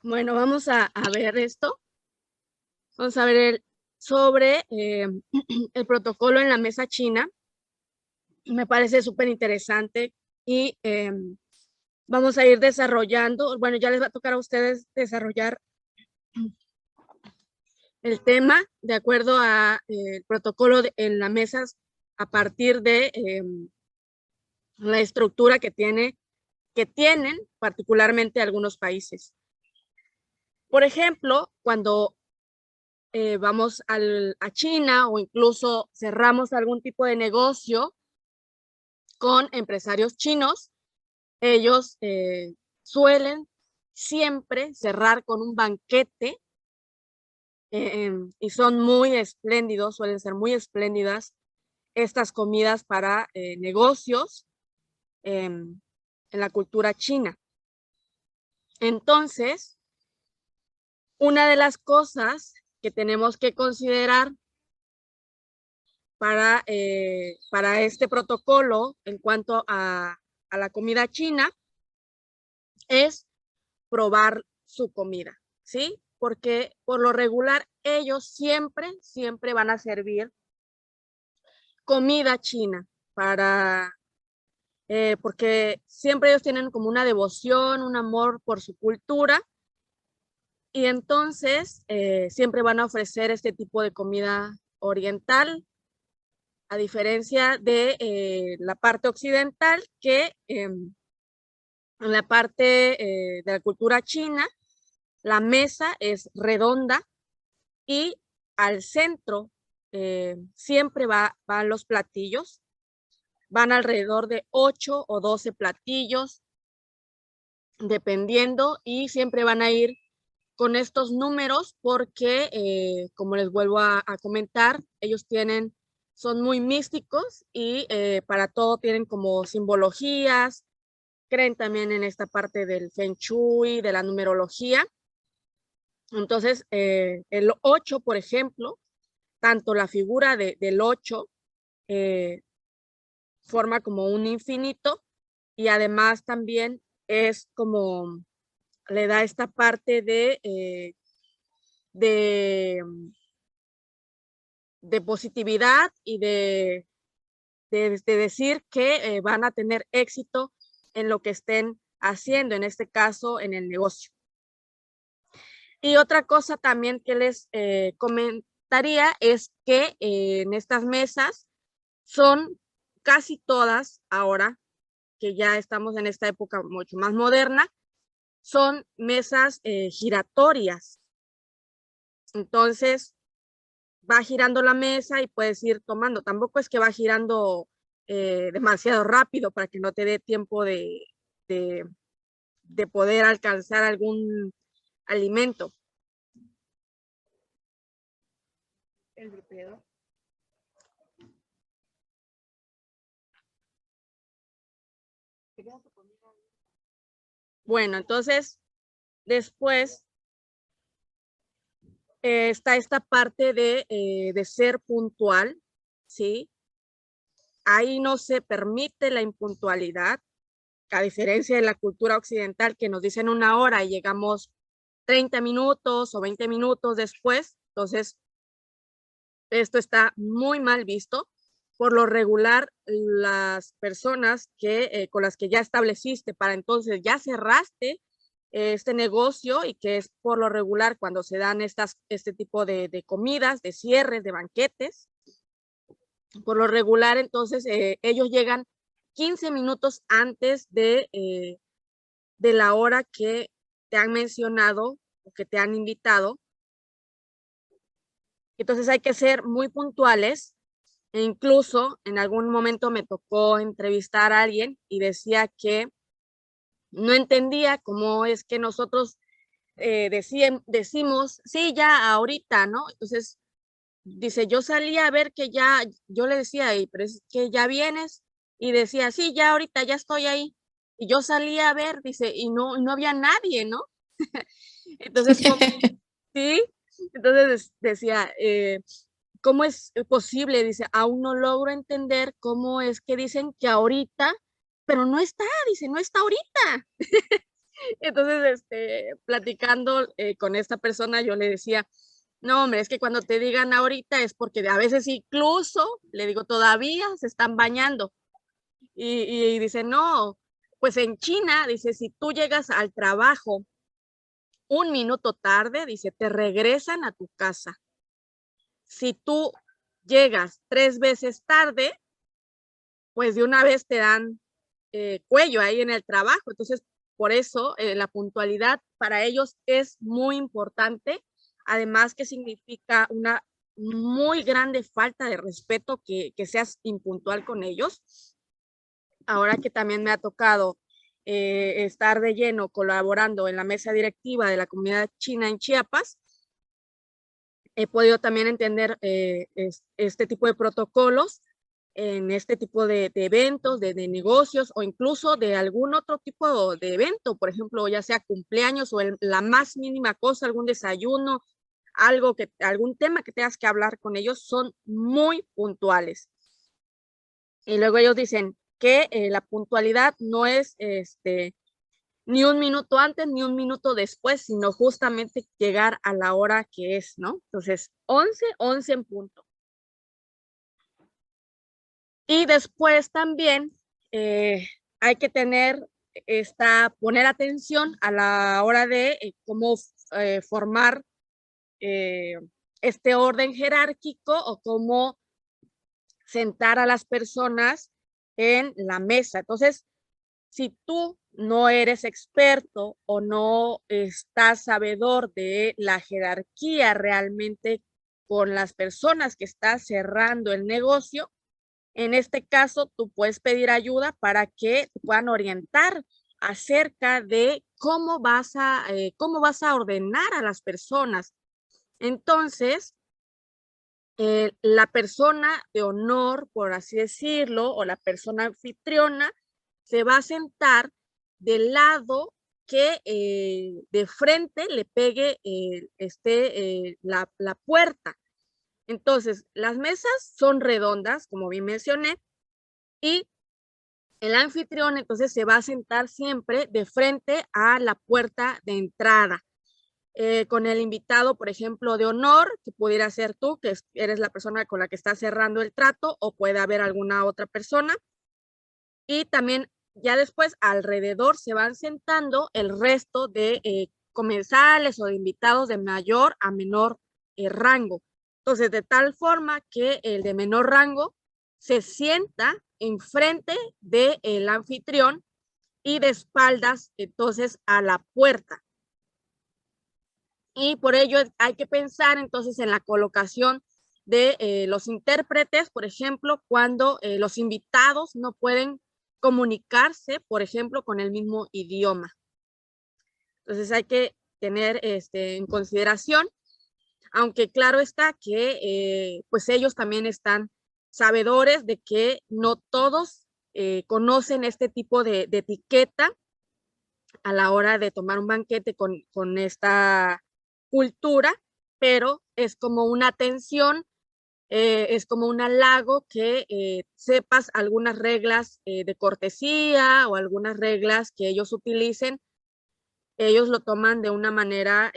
Bueno, vamos a ver esto. Vamos a ver sobre el protocolo en la mesa china. Me parece súper interesante y vamos a ir desarrollando. Bueno, ya les va a tocar a ustedes desarrollar el tema de acuerdo a el protocolo en la mesa a partir de la estructura que tienen particularmente algunos países. Por ejemplo, cuando vamos a China o incluso cerramos algún tipo de negocio con empresarios chinos, ellos suelen siempre cerrar con un banquete y son muy espléndidos, suelen ser muy espléndidas estas comidas para negocios en la cultura china. Entonces, una de las cosas que tenemos que considerar para este protocolo en cuanto a la comida china es probar su comida, ¿sí? Porque por lo regular ellos siempre van a servir comida china porque siempre ellos tienen como una devoción, un amor por su cultura y entonces siempre van a ofrecer este tipo de comida oriental, a diferencia de la parte occidental que en la parte de la cultura china, la mesa es redonda y al centro siempre van los platillos, van alrededor de 8 o 12 platillos, dependiendo, y siempre van a ir con estos números porque, como les vuelvo a comentar, ellos son muy místicos y para todo tienen como simbologías, creen también en esta parte del Feng Shui, de la numerología. Entonces, el 8, por ejemplo, tanto la figura del 8 eh, forma como un infinito y además también es como, le da esta parte de, de positividad y de decir que van a tener éxito en lo que estén haciendo, en este caso en el negocio. Y otra cosa también que les comentaría es que en estas mesas son casi todas ahora, que ya estamos en esta época mucho más moderna, son mesas giratorias. Entonces, va girando la mesa y puedes ir tomando. Tampoco es que va girando demasiado rápido para que no te dé tiempo de, de poder alcanzar algún alimento. El pedo. Bueno, entonces, después está esta parte de ser puntual, ¿sí? Ahí no se permite la impuntualidad, a diferencia de la cultura occidental que nos dicen una hora y llegamos 30 minutos o 20 minutos después. Entonces, esto está muy mal visto. Por lo regular, las personas con las que ya estableciste para entonces ya cerraste este negocio y que es por lo regular cuando se dan este tipo de comidas, de cierres, de banquetes, por lo regular entonces ellos llegan 15 minutos antes de la hora que te han mencionado o que te han invitado. Entonces hay que ser muy puntuales. E incluso en algún momento me tocó entrevistar a alguien y decía que no entendía cómo es que nosotros decimos, sí, ya ahorita, ¿no? Entonces, dice, yo salí a ver que ya, yo le decía, pero es que ya vienes, y decía, sí, ya ahorita, ya estoy ahí. Y yo salí a ver, dice, y no había nadie, ¿no? Entonces, sí, entonces decía, ¿cómo es posible? Dice, aún no logro entender cómo es que dicen que ahorita, pero no está, dice, no está ahorita. Entonces, platicando con esta persona, yo le decía, no, hombre, es que cuando te digan ahorita es porque a veces incluso, le digo, todavía se están bañando. Y dice, no, pues en China, dice, si tú llegas al trabajo un minuto tarde, dice, te regresan a tu casa. Si tú llegas 3 veces tarde, pues de una vez te dan cuello ahí en el trabajo. Entonces, por eso la puntualidad para ellos es muy importante, además que significa una muy grande falta de respeto que seas impuntual con ellos. Ahora que también me ha tocado estar de lleno colaborando en la mesa directiva de la comunidad china en Chiapas, he podido también entender este tipo de protocolos en este tipo de eventos, de negocios o incluso de algún otro tipo de evento, por ejemplo, ya sea cumpleaños o la más mínima cosa, algún desayuno, algún tema que tengas que hablar con ellos, son muy puntuales. Y luego ellos dicen que la puntualidad no es ni un minuto antes ni un minuto después, sino justamente llegar a la hora que es, ¿no? Entonces, 11 en punto. Y después también hay que poner atención a la hora de cómo formar este orden jerárquico o cómo sentar a las personas en la mesa. Entonces, si tú no eres experto o no estás sabedor de la jerarquía realmente con las personas que estás cerrando el negocio, en este caso tú puedes pedir ayuda para que te puedan orientar acerca de cómo vas a ordenar a las personas. Entonces, la persona de honor, por así decirlo, o la persona anfitriona, se va a sentar del lado que de frente le pegue la puerta. Entonces, las mesas son redondas, como bien mencioné, y el anfitrión entonces se va a sentar siempre de frente a la puerta de entrada. Con el invitado, por ejemplo, de honor, que pudiera ser tú, que eres la persona con la que estás cerrando el trato, o puede haber alguna otra persona. Y también ya después alrededor se van sentando el resto de comensales o de invitados de mayor a menor rango. Entonces, de tal forma que el de menor rango se sienta enfrente del anfitrión y de espaldas, entonces, a la puerta. Y por ello hay que pensar entonces en la colocación de los intérpretes, por ejemplo, cuando los invitados no pueden comunicarse, por ejemplo, con el mismo idioma. Entonces hay que tener en consideración, aunque claro está que pues ellos también están sabedores de que no todos conocen este tipo de etiqueta a la hora de tomar un banquete con esta cultura, pero es como una atención, es como un halago que sepas algunas reglas de cortesía o algunas reglas que ellos utilicen. Ellos lo toman de una manera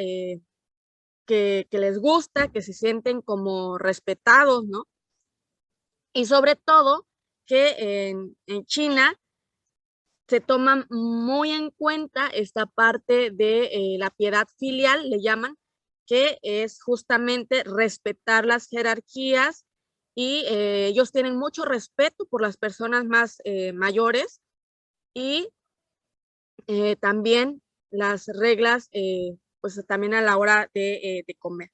que les gusta, que se sienten como respetados, ¿no? Y sobre todo que en China se toma muy en cuenta esta parte de la piedad filial, le llaman, que es justamente respetar las jerarquías y ellos tienen mucho respeto por las personas más mayores y también las reglas, pues también a la hora de comer.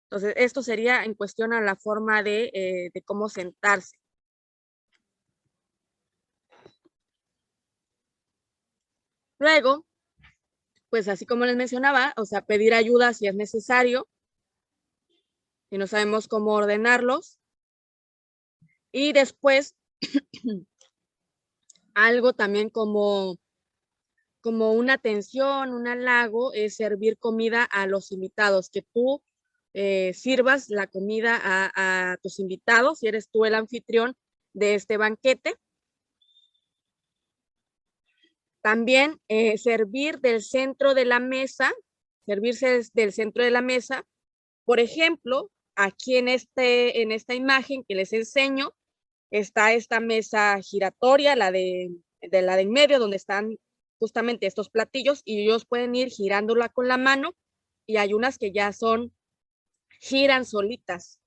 Entonces, esto sería en cuestión a la forma de cómo sentarse. Luego, pues así como les mencionaba, o sea, pedir ayuda si es necesario, si no sabemos cómo ordenarlos. Y después, algo también como una atención, un halago, es servir comida a los invitados, que tú sirvas la comida a tus invitados, si eres tú el anfitrión de este banquete. También servir del centro de la mesa, servirse del centro de la mesa. Por ejemplo, aquí en esta imagen que les enseño, está esta mesa giratoria, la de en medio, donde están justamente estos platillos, y ellos pueden ir girándola con la mano, y hay unas que ya giran solitas.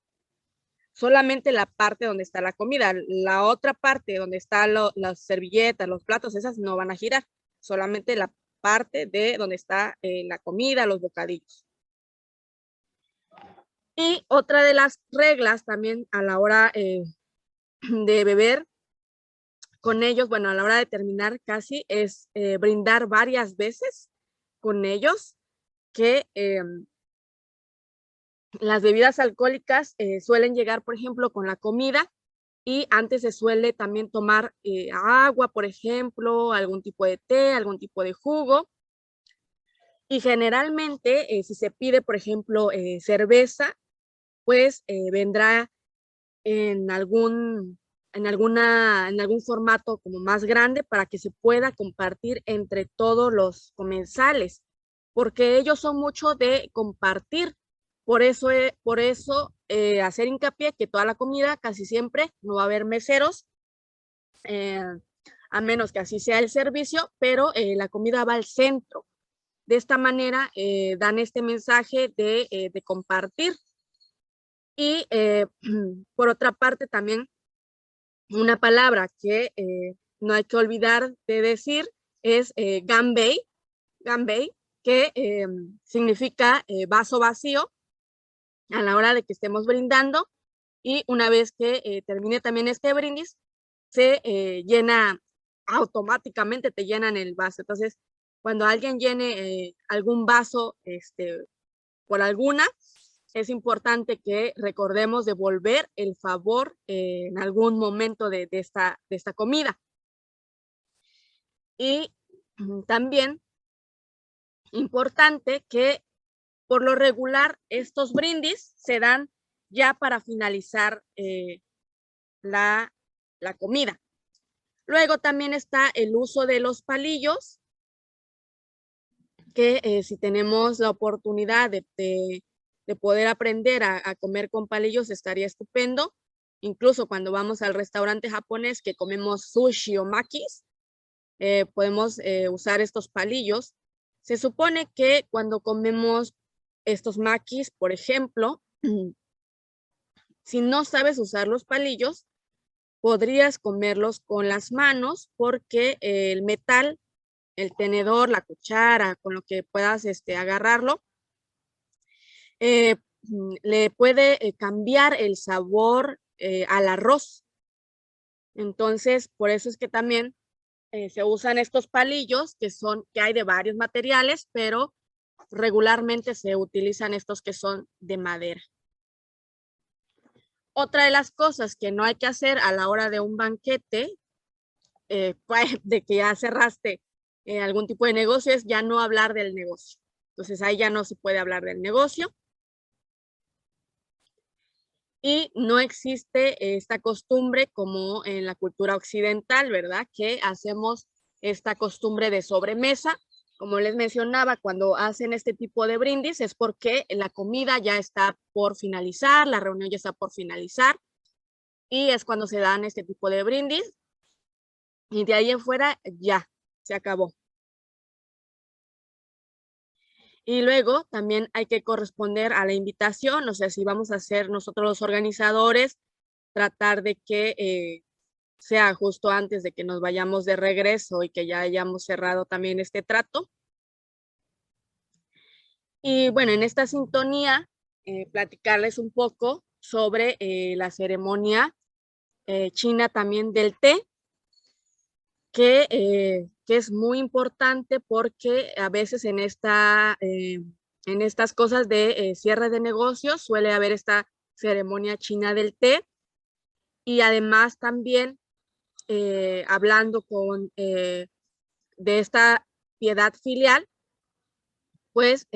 Solamente la parte donde está la comida, la otra parte donde están las servilletas, los platos, esas no van a girar, solamente la parte de donde está la comida, los bocadillos. Y otra de las reglas también a la hora de beber con ellos, bueno, a la hora de terminar casi, es brindar varias veces con ellos, que las bebidas alcohólicas suelen llegar, por ejemplo, con la comida, y antes se suele también tomar agua, por ejemplo, algún tipo de té, algún tipo de jugo. Y generalmente, si se pide, por ejemplo, cerveza, pues vendrá en algún formato como más grande para que se pueda compartir entre todos los comensales, porque ellos son mucho de compartir. Por eso hacer hincapié que toda la comida, casi siempre, no va a haber meseros, a menos que así sea el servicio, pero la comida va al centro. De esta manera dan este mensaje de compartir. Y por otra parte también una palabra que no hay que olvidar de decir es ganbei, que significa vaso vacío a la hora de que estemos brindando, y una vez que termine también este brindis, se llena automáticamente, te llenan el vaso. Entonces, cuando alguien llene algún vaso por alguna, es importante que recordemos devolver el favor en algún momento de esta comida. Y también importante que por lo regular estos brindis se dan ya para finalizar la comida. Luego también está el uso de los palillos, que si tenemos la oportunidad de poder aprender a comer con palillos, estaría estupendo. Incluso cuando vamos al restaurante japonés que comemos sushi o makis, podemos usar estos palillos. Se supone que cuando comemos estos makis, por ejemplo, si no sabes usar los palillos, podrías comerlos con las manos, porque el metal, el tenedor, la cuchara, con lo que puedas agarrarlo, le puede cambiar el sabor al arroz. Entonces, por eso es que también se usan estos palillos que hay de varios materiales, pero regularmente se utilizan estos que son de madera. Otra de las cosas que no hay que hacer a la hora de un banquete, pues, de que ya cerraste algún tipo de negocio, es ya no hablar del negocio. Entonces ahí ya no se puede hablar del negocio. Y no existe esta costumbre como en la cultura occidental, ¿verdad? Que hacemos esta costumbre de sobremesa. Como les mencionaba, cuando hacen este tipo de brindis es porque la comida ya está por finalizar, la reunión ya está por finalizar, y es cuando se dan este tipo de brindis, y de ahí en fuera ya se acabó. Y luego también hay que corresponder a la invitación, o sea, si vamos a ser nosotros los organizadores, tratar de que sea justo antes de que nos vayamos de regreso y que ya hayamos cerrado también este trato. Y bueno, en esta sintonía, platicarles un poco sobre la ceremonia china también del té, que es muy importante, porque a veces en estas cosas de cierre de negocios suele haber esta ceremonia china del té, y además también hablando de esta piedad filial, pues